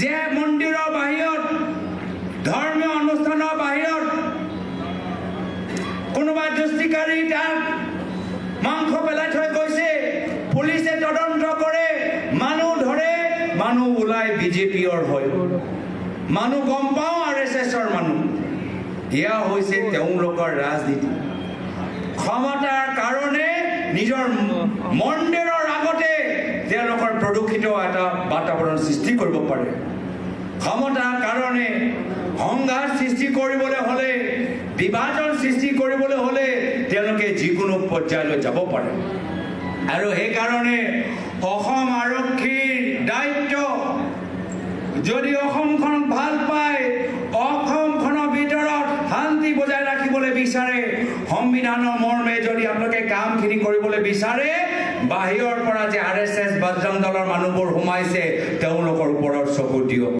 যে মন্দিৰৰ বাহিৰত ধৰ্মীয় অনুষ্ঠানৰ বাহিৰত কোনোবা দুষ্টিকাৰী তাত মাংস পেলাই থৈ গৈছে, পুলিচে তদন্ত কৰে, মানুহ ধৰে, মানুহ ওলাই বিজেপিৰ হয়, মানুহ গম পাওঁ RSSৰ মানুহ। এয়া হৈছে তেওঁলোকৰ ৰাজনীতি। ক্ষমতাৰ কাৰণে নিজৰ মন্দিৰৰ আগতে তেওঁলোকৰ প্ৰদূষিত এটা বাতাবৰণ সৃষ্টি কৰিব পাৰে। ক্ষমতাৰ কাৰণে সংঘাত সৃষ্টি কৰিবলৈ হ'লে, বিভাজন সৃষ্টি কৰিবলৈ হ'লে তেওঁলোকে যিকোনো পৰ্যায়লৈ যাব পাৰে। আৰু সেইকাৰণে অসম আৰক্ষীৰ দায়িত্ব, যদি অসমখন ভাল পায়, অসমখনৰ ভিতৰত শান্তি বজাই ৰাখিবলৈ বিচাৰে, সংবিধানৰ মৰ্মে যদি আপোনালোকে কামখিনি কৰিবলৈ বিচাৰে, বাহিৰৰ পৰা যে RSS বজৰং দলৰ মানুহবোৰ সোমাইছে তেওঁলোকৰ ওপৰত চকু দিয়ক।